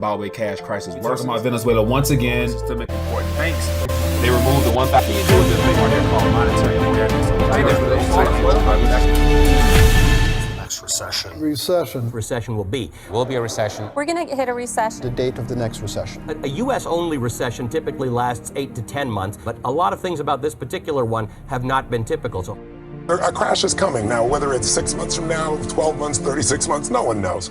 about way cash crisis worse. About Venezuela once again. Systemic important banks. They removed the one factor in doing this thing right here called monetary Next recession. Recession will be a recession. We're going to hit a recession. The date of the next recession. A U.S.-only recession typically lasts 8 to 10 months, but a lot of things about this particular one have not been typical. So A crash is coming. Now, whether it's 6 months from now, 12 months, 36 months, no one knows.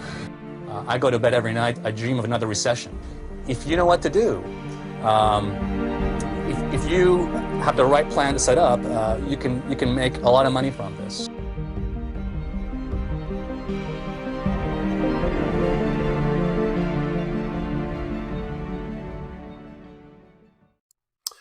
I go to bed every night, I dream of another recession. If you know what to do, if you have the right plan to set up, you can make a lot of money from this.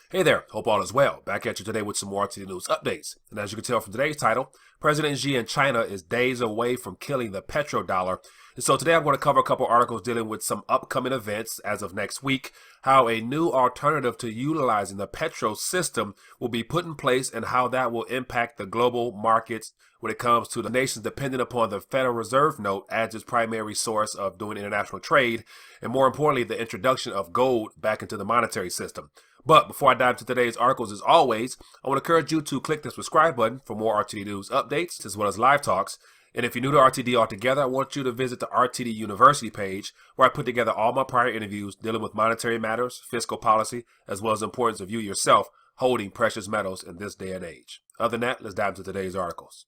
Hey there, hope all is well. Back at you today with some more RTD News updates. And as you can tell from today's title, President Xi in China is days away from killing the petrodollar. And so today I'm going to cover a couple articles dealing with some upcoming events as of next week, how a new alternative to utilizing the petro system will be put in place and how that will impact the global markets when it comes to the nations dependent upon the Federal Reserve note as its primary source of doing international trade, and more importantly, the introduction of gold back into the monetary system. But before I dive into today's articles, as always, I want to encourage you to click the subscribe button for more RTD News updates as well as live talks. And if you're new to RTD altogether, I want you to visit the RTD University page where I put together all my prior interviews dealing with monetary matters, fiscal policy, as well as the importance of you yourself holding precious metals in this day and age. Other than that, let's dive into today's articles.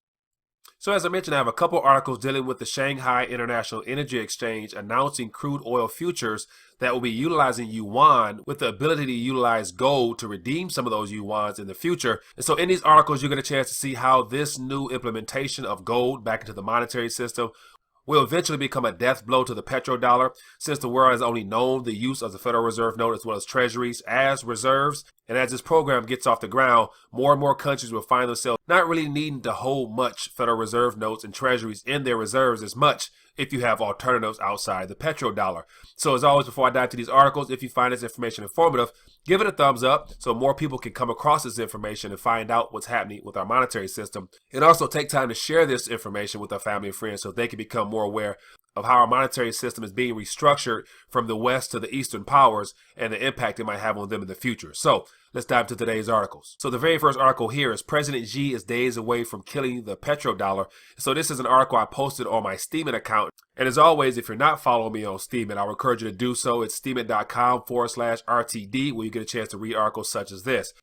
So as I mentioned, I have a couple articles dealing with the Shanghai International Energy Exchange announcing crude oil futures that will be utilizing yuan with the ability to utilize gold to redeem some of those yuans in the future. And so in these articles, you get a chance to see how this new implementation of gold back into the monetary system will eventually become a death blow to the petrodollar, since the world has only known the use of the Federal Reserve note as well as treasuries as reserves. And as this program gets off the ground, more and more countries will find themselves not really needing to hold much Federal Reserve notes and treasuries in their reserves as much if you have alternatives outside the petrodollar. So as always, before I dive into these articles, if you find this information informative, give it a thumbs up so more people can come across this information and find out what's happening with our monetary system. And also take time to share this information with our family and friends so they can become more aware of how our monetary system is being restructured from the West to the Eastern powers and the impact it might have on them in the future. So let's dive into today's articles. So the very first article here is President Xi is days away from killing the petrodollar. So this is an article I posted on my Steemit account. And as always, if you're not following me on Steemit, I would encourage you to do so. It's steemit.com/RTD where you get a chance to read articles such as this.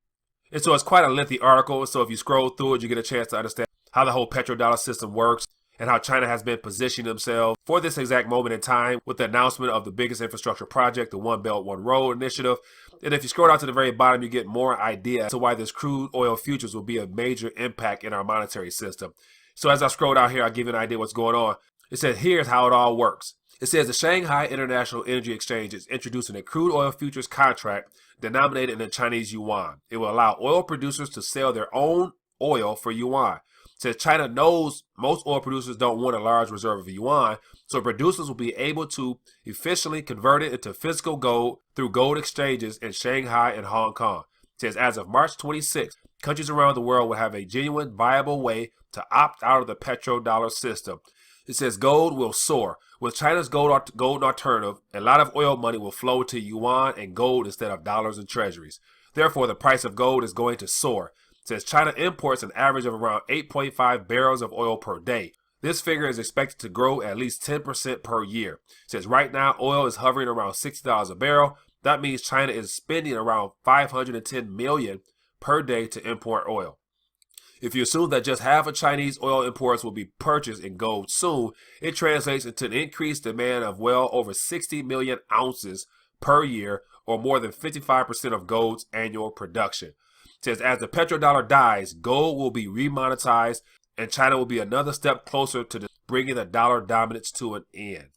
And so it's quite a lengthy article. So if you scroll through it, you get a chance to understand how the whole petrodollar system works and how China has been positioning themselves for this exact moment in time with the announcement of the biggest infrastructure project, the One Belt, One Road initiative. And if you scroll down to the very bottom, you get more idea as to why this crude oil futures will be a major impact in our monetary system. So as I scroll down here, I'll give you an idea what's going on. It says, here's how it all works. It says the Shanghai International Energy Exchange is introducing a crude oil futures contract denominated in the Chinese yuan. It will allow oil producers to sell their own oil for yuan. Since China knows most oil producers don't want a large reserve of yuan, so producers will be able to efficiently convert it into physical gold through gold exchanges in Shanghai and Hong Kong. It says as of March 26, countries around the world will have a genuine, viable way to opt out of the petrodollar system. It says gold will soar. With China's gold alternative, a lot of oil money will flow to yuan and gold instead of dollars and treasuries. Therefore, the price of gold is going to soar. Says China imports an average of around 8.5 barrels of oil per day. This figure is expected to grow at least 10% per year. Says right now oil is hovering around $60 a barrel. That means China is spending around $510 million per day to import oil. If you assume that just half of Chinese oil imports will be purchased in gold soon, it translates into an increased demand of well over 60 million ounces per year, or more than 55% of gold's annual production. It says as the petrodollar dies, gold will be remonetized and China will be another step closer to bringing the dollar dominance to an end.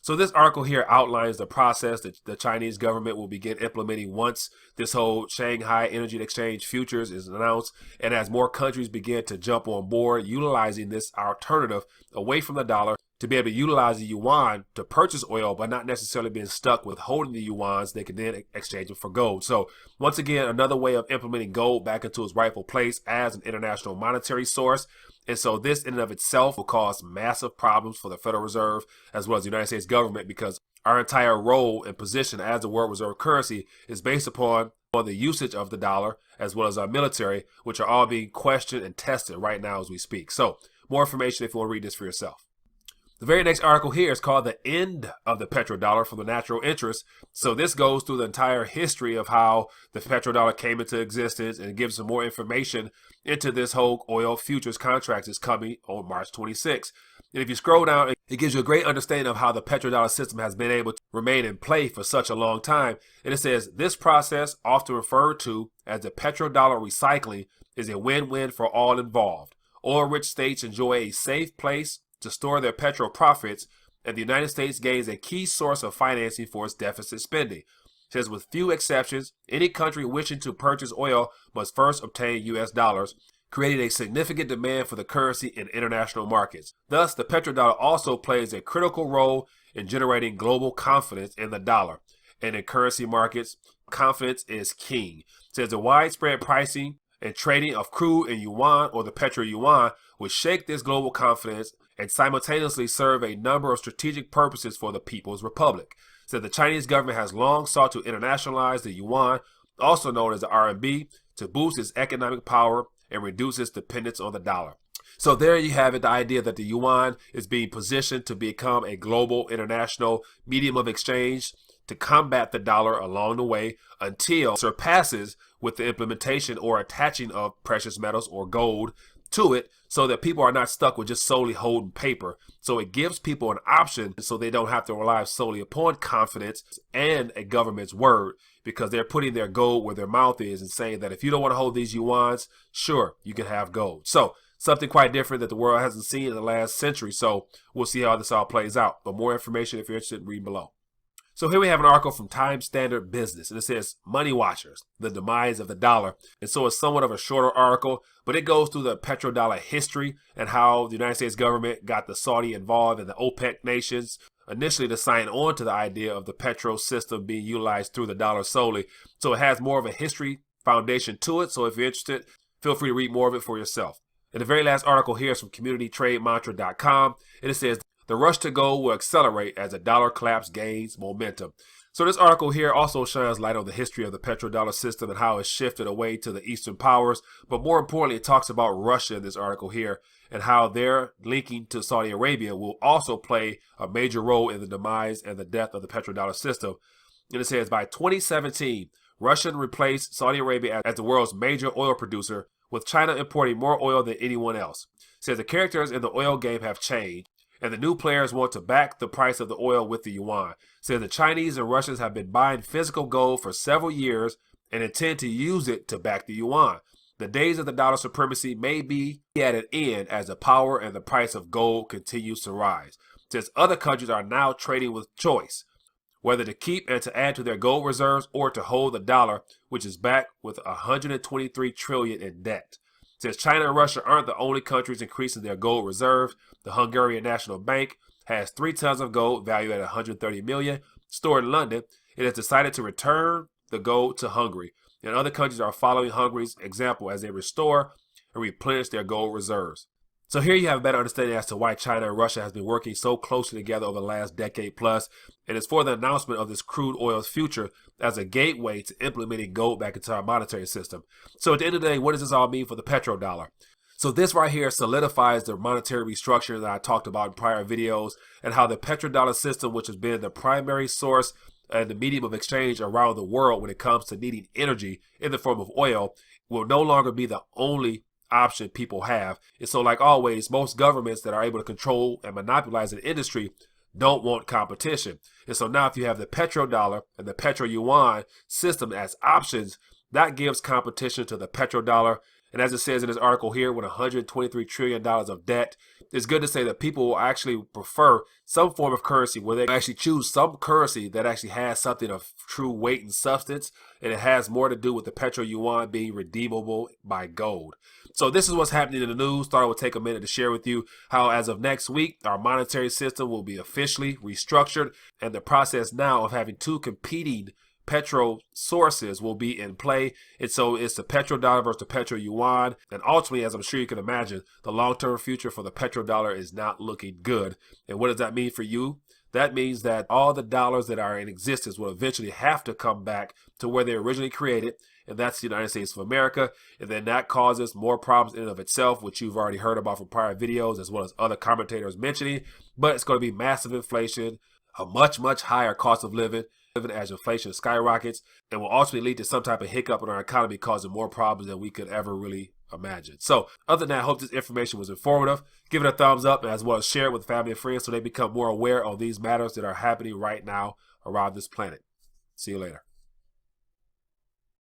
So this article here outlines the process that the Chinese government will begin implementing once this whole Shanghai Energy Exchange futures is announced, and as more countries begin to jump on board utilizing this alternative away from the dollar to be able to utilize the yuan to purchase oil, but not necessarily being stuck with holding the yuans, they can then exchange it for gold. So once again, another way of implementing gold back into its rightful place as an international monetary source. And so this in and of itself will cause massive problems for the Federal Reserve as well as the United States government, because our entire role and position as the world reserve currency is based upon the usage of the dollar as well as our military, which are all being questioned and tested right now as we speak. So more information if you want to read this for yourself. The very next article here is called The End of the Petrodollar from the Natural Interest. So this goes through the entire history of how the petrodollar came into existence and gives some more information into this whole oil futures contract is coming on March 26. And if you scroll down, it gives you a great understanding of how the petrodollar system has been able to remain in play for such a long time. And it says this process, often referred to as the petrodollar recycling, is a win-win for all involved. Oil-rich states enjoy a safe place to store their petro profits, and the United States gains a key source of financing for its deficit spending. It says with few exceptions, any country wishing to purchase oil must first obtain U.S. dollars, creating a significant demand for the currency in international markets. Thus, the petrodollar also plays a critical role in generating global confidence in the dollar. And in currency markets, confidence is king. It says the widespread pricing and trading of crude in yuan or the petroyuan would shake this global confidence and simultaneously serve a number of strategic purposes for the People's Republic. So the Chinese government has long sought to internationalize the yuan, also known as the RMB, to boost its economic power and reduce its dependence on the dollar. So there you have it, the idea that the yuan is being positioned to become a global international medium of exchange to combat the dollar along the way until it surpasses with the implementation or attaching of precious metals or gold to it, so that people are not stuck with just solely holding paper. So it gives people an option so they don't have to rely solely upon confidence and a government's word, because they're putting their gold where their mouth is and saying that if you don't want to hold these yuans, sure, you can have gold. So something quite different that the world hasn't seen in the last century. So we'll see how this all plays out. But more information if you're interested, read below. So here we have an article from Times Standard Business, and it says Moneywatchers, the demise of the dollar. And so it's somewhat of a shorter article, but it goes through the petrodollar history and how the United States government got the Saudi involved and the OPEC nations initially to sign on to the idea of the petro system being utilized through the dollar solely. So it has more of a history foundation to it. So if you're interested, feel free to read more of it for yourself. And the very last article here is from communitytrademantra.com, and it says, the rush to gold will accelerate as the dollar collapse gains momentum. So this article here also shines light on the history of the petrodollar system and how it shifted away to the Eastern powers. But more importantly, it talks about Russia in this article here and how their linking to Saudi Arabia will also play a major role in the demise and the death of the petrodollar system. And it says by 2017, Russia replaced Saudi Arabia as the world's major oil producer, with China importing more oil than anyone else. It says the characters in the oil game have changed, and the new players want to back the price of the oil with the yuan. Says the Chinese and Russians have been buying physical gold for several years and intend to use it to back the yuan. The days of the dollar supremacy may be at an end as the power and the price of gold continues to rise. Says other countries are now trading with choice, whether to keep and to add to their gold reserves or to hold the dollar, which is backed with $123 trillion in debt. Since China and Russia aren't the only countries increasing their gold reserves, the Hungarian National Bank has 3 tons of gold valued at $130 million stored in London. It has decided to return the gold to Hungary, and other countries are following Hungary's example as they restore and replenish their gold reserves. So here you have a better understanding as to why China and Russia has been working so closely together over the last decade plus, and it's for the announcement of this crude oil's future as a gateway to implementing gold back into our monetary system. So at the end of the day, what does this all mean for the petrodollar? So this right here solidifies the monetary restructure that I talked about in prior videos, and how the petrodollar system, which has been the primary source and the medium of exchange around the world when it comes to needing energy in the form of oil, will no longer be the only option people have. And so like always, most governments that are able to control and monopolize an industry don't want competition. And so now if you have the petrodollar and the petroyuan system as options, that gives competition to the petrodollar. And as it says in this article here, with $123 trillion of debt, it's good to say that people will actually prefer some form of currency where they actually choose some currency that actually has something of true weight and substance. And it has more to do with the petroyuan being redeemable by gold. So this is what's happening in the news. Thought I would take a minute to share with you how as of next week, our monetary system will be officially restructured. And the process now of having two competing petro sources will be in play. And so it's the petrodollar versus the petroyuan. And ultimately, as I'm sure you can imagine, the long-term future for the petrodollar is not looking good. And what does that mean for you? that means that all the dollars that are in existence will eventually have to come back to where they originally created, and that's the United States of America. And then that causes more problems in and of itself, which you've already heard about from prior videos, as well as other commentators mentioning. But it's going to be massive inflation, a much, much higher cost of living as inflation skyrockets, and will ultimately lead to some type of hiccup in our economy, causing more problems than we could ever really imagine. So other than that, I hope this information was informative. Give it a thumbs up, as well as share it with family and friends so they become more aware of these matters that are happening right now around this planet. See you later.